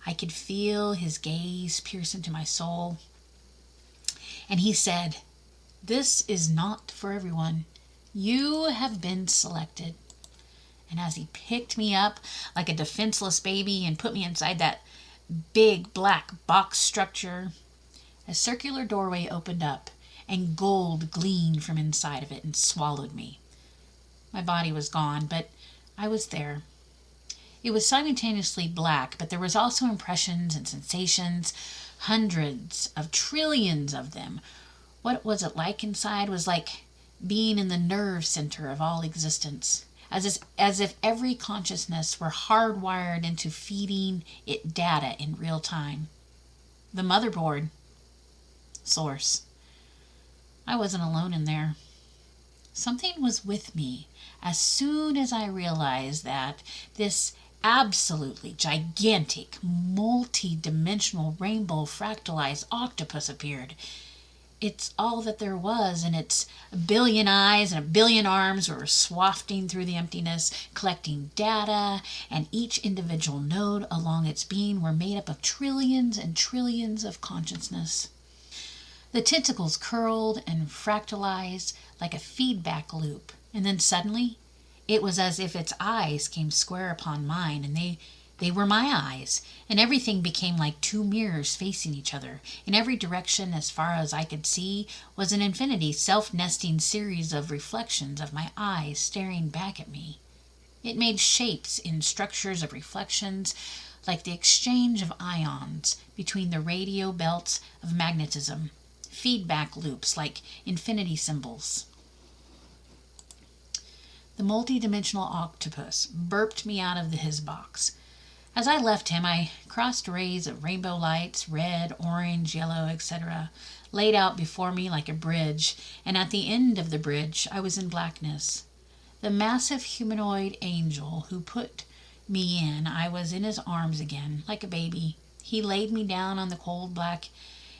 I could feel his gaze pierce into my soul. And he said, "This is not for everyone. You have been selected." And as he picked me up like a defenseless baby and put me inside that big black box structure, a circular doorway opened up and gold gleamed from inside of it and swallowed me. My body was gone, but I was there. It was simultaneously black, but there was also impressions and sensations, hundreds of trillions of them. What was it like inside was like being in the nerve center of all existence, as if every consciousness were hardwired into feeding it data in real time. The motherboard. Source. I wasn't alone in there. Something was with me as soon as I realized that this absolutely gigantic, multi-dimensional rainbow fractalized octopus appeared. It's all that there was, and its a billion eyes and a billion arms were swafting through the emptiness, collecting data, and each individual node along its beam were made up of trillions and trillions of consciousness. The tentacles curled and fractalized like a feedback loop, and then suddenly it was as if its eyes came square upon mine, and they were my eyes, and everything became like two mirrors facing each other. In every direction, as far as I could see, was an infinity self-nesting series of reflections of my eyes staring back at me. It made shapes in structures of reflections, like the exchange of ions between the radio belts of magnetism, feedback loops like infinity symbols. The multi-dimensional octopus burped me out of his box. As I left him, I crossed rays of rainbow lights, red, orange, yellow, etc., laid out before me like a bridge, and at the end of the bridge I was in blackness. The massive humanoid angel who put me in, I was in his arms again, like a baby. He laid me down on the cold black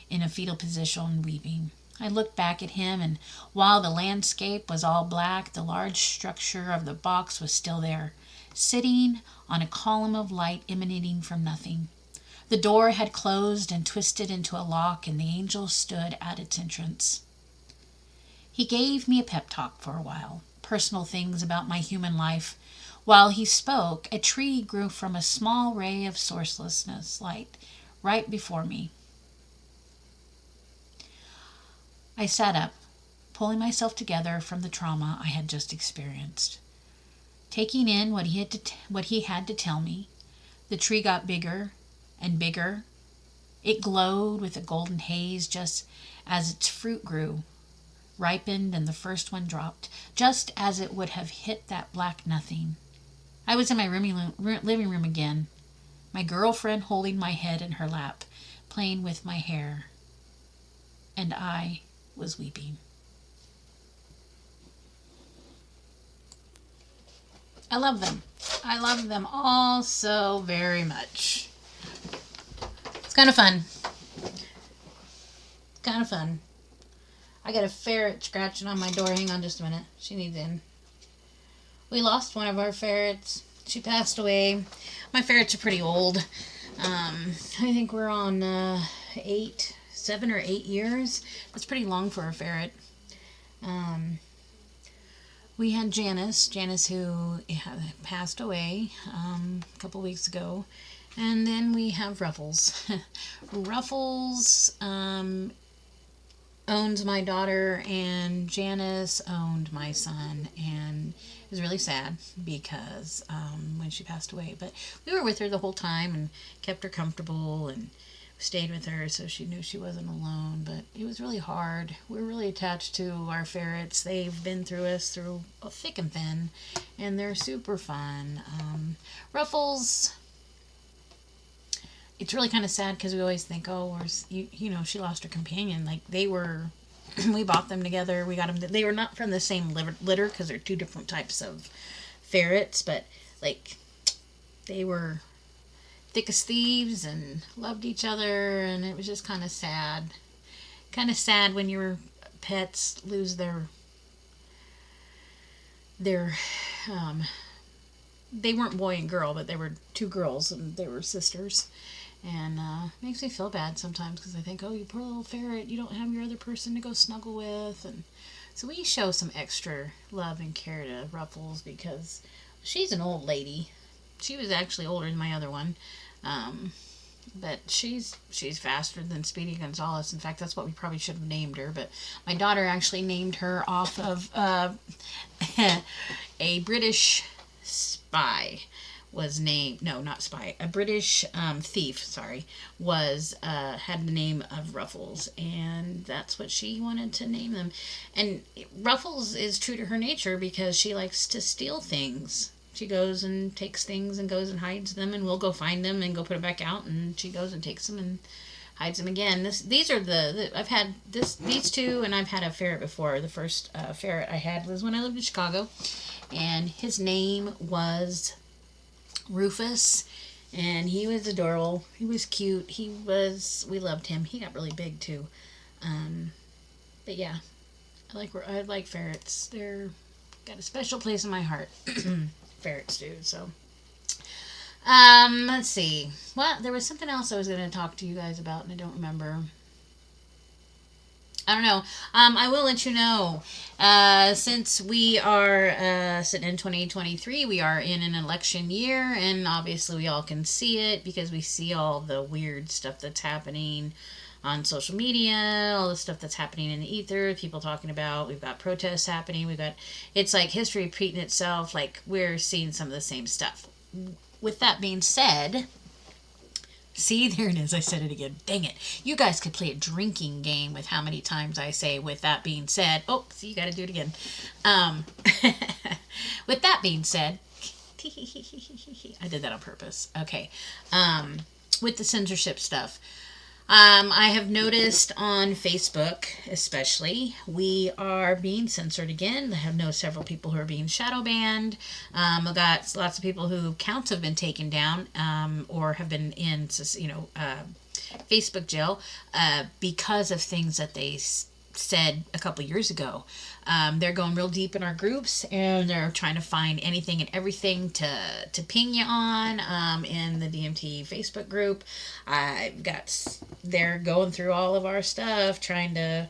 in a fetal position, weeping. I looked back at him, and while the landscape was all black, the large structure of the box was still there, sitting on a column of light emanating from nothing. The door had closed and twisted into a lock, and the angel stood at its entrance. He gave me a pep talk for a while, personal things about my human life. While he spoke, a tree grew from a small ray of sourcelessness light right before me. I sat up, pulling myself together from the trauma I had just experienced. Taking in what he had to tell me, the tree got bigger and bigger. It glowed with a golden haze just as its fruit grew, ripened, and the first one dropped, just as it would have hit that black nothing. I was in my living room again, my girlfriend holding my head in her lap, playing with my hair, and I was weeping. I love them. I love them all so very much. It's kind of fun. I got a ferret scratching on my door. Hang on just a minute. She needs in. We lost one of our ferrets. She passed away. My ferrets are pretty old. I think we're on 7 or 8 years. That's pretty long for a ferret. Um, we had Janice who passed away a couple weeks ago. And then we have Ruffles. Ruffles owns my daughter, and Janice owned my son, and it was really sad because when she passed away. But we were with her the whole time and kept her comfortable and stayed with her so she knew she wasn't alone. But it was really hard. We're really attached to our ferrets. They've been through us through thick and thin, and they're super fun. Ruffles, it's really kind of sad because we always think, oh, she lost her companion. Like, they were, we bought them together. We got them. They were not from the same litter because they're two different types of ferrets, but like, they were thick as thieves and loved each other, and it was just kind of sad. Kind of sad when your pets lose their they weren't boy and girl, but they were two girls, and they were sisters. And it makes me feel bad sometimes because I think, oh, you poor little ferret, you don't have your other person to go snuggle with. And so we show some extra love and care to Ruffles because she's an old lady. She was actually older than my other one. But she's faster than Speedy Gonzales. In fact, that's what we probably should have named her. But my daughter actually named her off of a British spy was named, no, not spy, a British thief, was had the name of Ruffles, and that's what she wanted to name them. And Ruffles is true to her nature because she likes to steal things. She goes and takes things and goes and hides them, and we'll go find them and go put them back out, and she goes and takes them and hides them again. These are I've had these two, and I've had a ferret before. The first ferret I had was when I lived in Chicago, and his name was Rufus, and he was adorable. He was cute. We loved him. He got really big too. But yeah, I like ferrets. They're got a special place in my heart. Ferrets do. So let's see. Well, there was something else I was going to talk to you guys about, and I don't remember. I don't know. I will let you know. Since we are sitting in 2023, we are in an election year, and obviously we all can see it because we see all the weird stuff that's happening on social media, all the stuff that's happening in the ether, people talking about, we've got protests happening, it's like history repeating itself, like we're seeing some of the same stuff. With that being said, see, there it is. I said it again. Dang it. You guys could play a drinking game with how many times I say, with that being said. Oh, see, you got to do it again. With that being said, I did that on purpose. Okay. With the censorship stuff. I have noticed on Facebook, especially, we are being censored again. I have several people who are being shadow banned. I've got lots of people whose accounts have been taken down, or have been in, Facebook jail, because of things that they said a couple years ago. They're going real deep in our groups, and they're trying to find anything and everything to ping you on in the DMT Facebook group. They're going through all of our stuff, trying to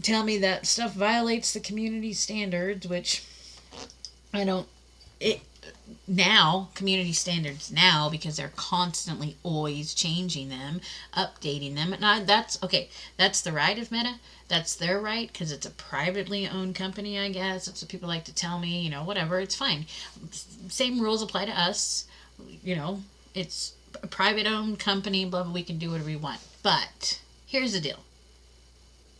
tell me that stuff violates the community standards, which I don't. Community standards now, because they're constantly always changing them, updating them. Now, that's okay. That's the right of Meta. That's their right, because it's a privately owned company, I guess. That's what people like to tell me, whatever. It's fine. Same rules apply to us. It's a private owned company, blah, blah, we can do whatever we want. But here's the deal.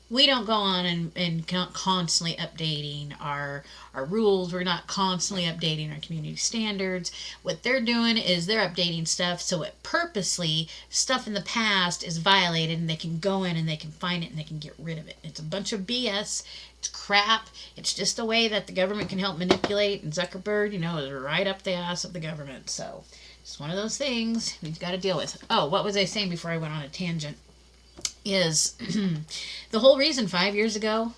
We don't go on and constantly updating our rules. We're not constantly updating our community standards. What they're doing is they're updating stuff so it purposely, stuff in the past is violated, and they can go in and they can find it and they can get rid of it. It's a bunch of BS. It's crap. It's just a way that the government can help manipulate, and Zuckerberg, is right up the ass of the government. So it's one of those things we've got to deal with. Oh, what was I saying before I went on a tangent? Is the whole reason 5 years ago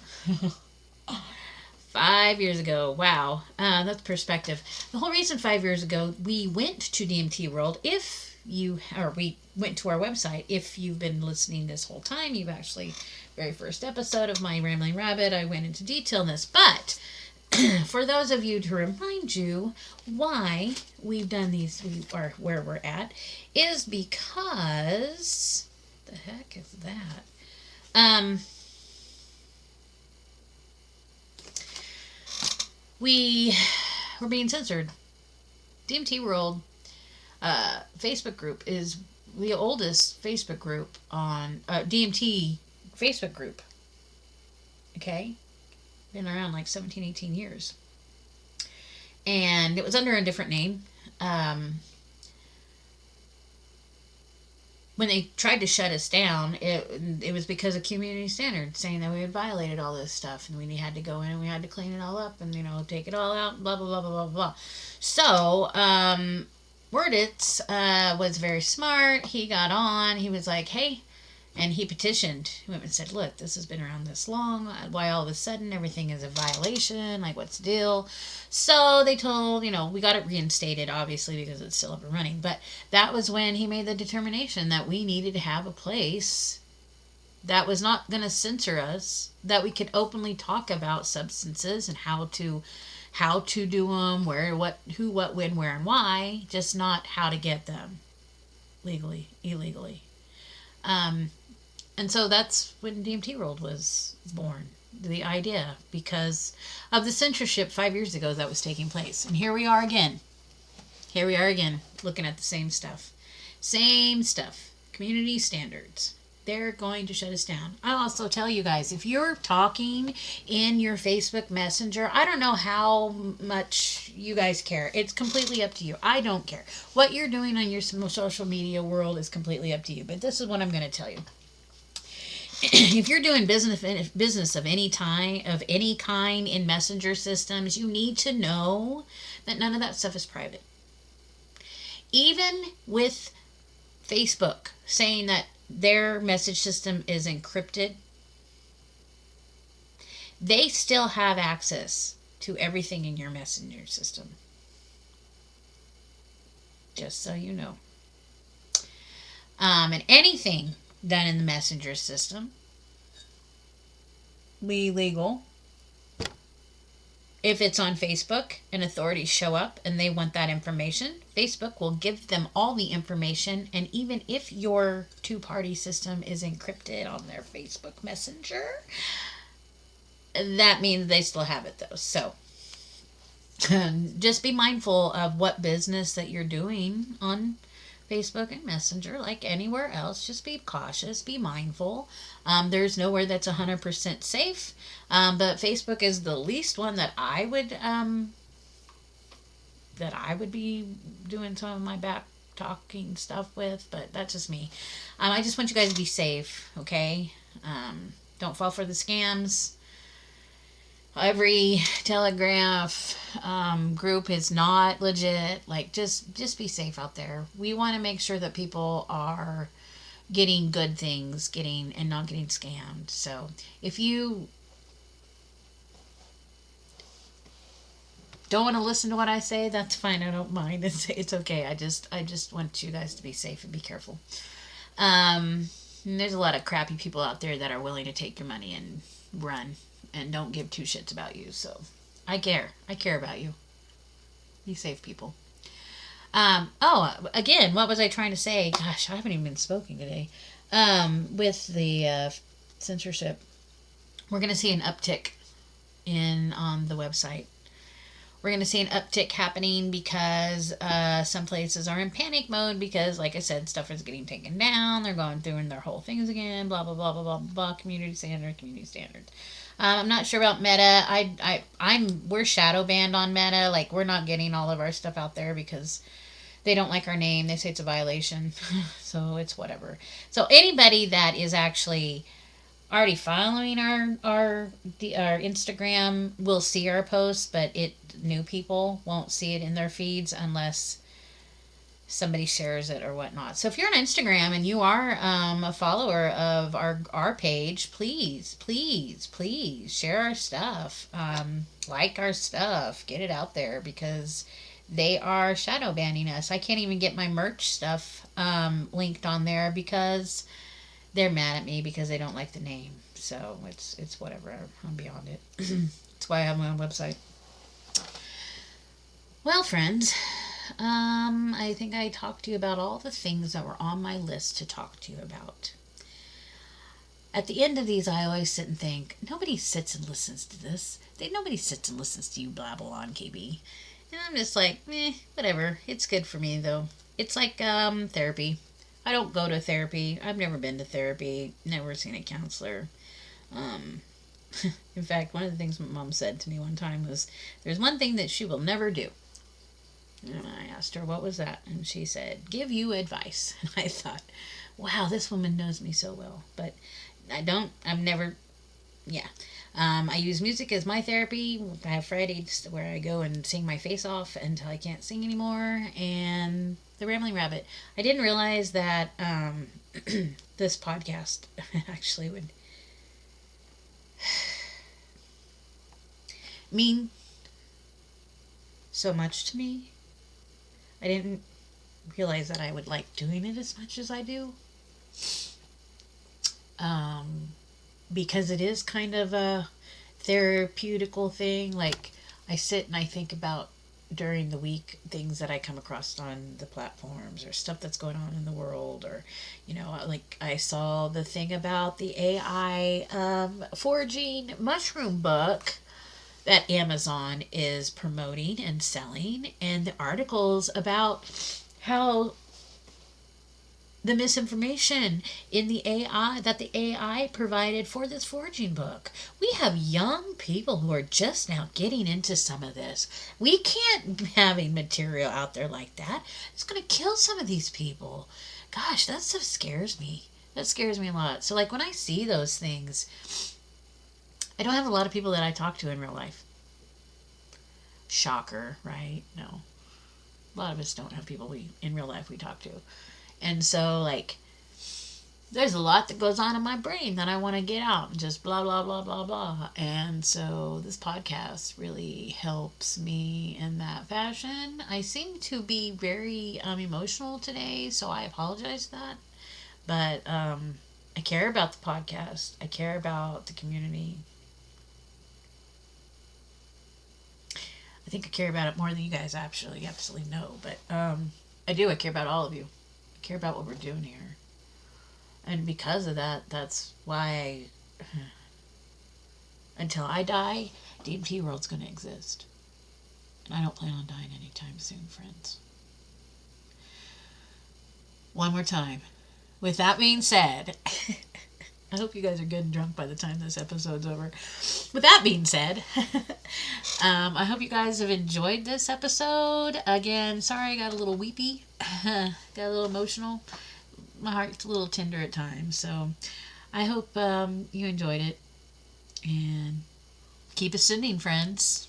5 years ago. Wow. That's perspective. The whole reason 5 years ago we went to DMT World, we went to our website. If you've been listening this whole time, you've actually, very first episode of my Rambling Rabbit, I went into detail in this. But for those of you, to remind you why we've done these, or where we're at, is because, the heck is that? We were being censored. DMT World Facebook group is the oldest Facebook group on DMT Facebook group. Okay? Been around like 17, 18 years. And it was under a different name. When they tried to shut us down, it was because of community standards, saying that we had violated all this stuff, and we had to go in and we had to clean it all up and, take it all out, blah, blah, blah, blah, blah, blah. So, Worditz was very smart. He got on. He was like, hey, and he petitioned. He went and said, look, this has been around this long. Why all of a sudden everything is a violation? Like, what's the deal? So they told, we got it reinstated, obviously, because it's still up and running. But that was when he made the determination that we needed to have a place that was not going to censor us, that we could openly talk about substances and how to do them, where, what, who, what, when, where, and why, just not how to get them legally, illegally. And so that's when DMT World was born, the idea, because of the censorship 5 years ago that was taking place. And here we are again. Looking at the same stuff. Community standards. They're going to shut us down. I'll also tell you guys, if you're talking in your Facebook Messenger, I don't know how much you guys care. It's completely up to you. I don't care. What you're doing on your social media world is completely up to you. But this is what I'm going to tell you. If you're doing business of any kind in messenger systems, you need to know that none of that stuff is private. Even with Facebook saying that their message system is encrypted, they still have access to everything in your messenger system. Just so you know. And anything done in the messenger system, legal. If it's on Facebook and authorities show up and they want that information, Facebook will give them all the information. And even if your two-party system is encrypted on their Facebook Messenger, that means they still have it though. So just be mindful of what business that you're doing on Facebook and Messenger, like anywhere else. Just be cautious, be mindful. There's nowhere that's 100% safe, but Facebook is the least one that I would be doing some of my back talking stuff with, but that's just me. I just want you guys to be safe, okay? Don't fall for the scams. Every Telegraph group is not legit. Like, just be safe out there. We want to make sure that people are getting good things, and not getting scammed. So if you don't want to listen to what I say, that's fine. I don't mind. It's okay. I just want you guys to be safe and be careful. And there's a lot of crappy people out there that are willing to take your money and run and don't give two shits about you. So I care about you. Be safe, people. Again, what was I trying to say? Gosh, I haven't even been speaking today. With the censorship, we're going to see an uptick on the website. We're going to see an uptick happening because some places are in panic mode because, like I said, stuff is getting taken down. They're going through and their whole things again. Blah, blah, blah, blah, blah, blah. Community standards. I'm not sure about Meta. We're shadow banned on Meta. Like, we're not getting all of our stuff out there because they don't like our name. They say it's a violation. So it's whatever. So anybody that is actually already following our Instagram will see our posts, but new people won't see it in their feeds unless somebody shares it or whatnot. So if you're on Instagram and you are a follower of our page, please share our stuff, like our stuff, get it out there, because they are shadow banning us. I can't even get my merch stuff linked on there because they're mad at me because they don't like the name. So it's whatever. I'm beyond it. That's why I have my own website. Well, friends, I think I talked to you about all the things that were on my list to talk to you about. At the end of these, I always sit and think, nobody sits and listens to this. Nobody sits and listens to you blabble on, KB. And I'm just like, whatever. It's good for me, though. It's like therapy. I don't go to therapy. I've never been to therapy. Never seen a counselor. In fact, one of the things my mom said to me one time was, there's one thing that she will never do. And I asked her, what was that? And she said, give you advice. And I thought, wow, this woman knows me so well. But I'm never, yeah. I use music as my therapy. I have Fridays where I go and sing my face off until I can't sing anymore. And the Rambling Rabbit. I didn't realize that this podcast actually would mean so much to me. I didn't realize that I would like doing it as much as I do. Because it is kind of a therapeutical thing. Like, I sit and I think about during the week things that I come across on the platforms or stuff that's going on in the world, or like I saw the thing about the AI foraging mushroom book that Amazon is promoting and selling, and the articles about how the misinformation in the AI that the AI provided for this foraging book. We have young people who are just now getting into some of this. We can't be having material out there like that. It's going to kill some of these people. Gosh, that stuff scares me. That scares me a lot. So, like, when I see those things, I don't have a lot of people that I talk to in real life. Shocker, right? No. A lot of us don't have people in real life we talk to. And so, like, there's a lot that goes on in my brain that I want to get out and just blah, blah, blah, blah, blah. And so this podcast really helps me in that fashion. I seem to be very emotional today, so I apologize for that. But I care about the podcast. I care about the community. I think I care about it more than you guys actually absolutely know. But I do. I care about all of you. I care about what we're doing here. And because of that, that's why until I die, DMT World's going to exist. And I don't plan on dying anytime soon, friends. One more time. With that being said, I hope you guys are good and drunk by the time this episode's over. With that being said, I hope you guys have enjoyed this episode. Again, sorry I got a little weepy. Got a little emotional. My heart's a little tender at times. So I hope you enjoyed it. And keep ascending, friends.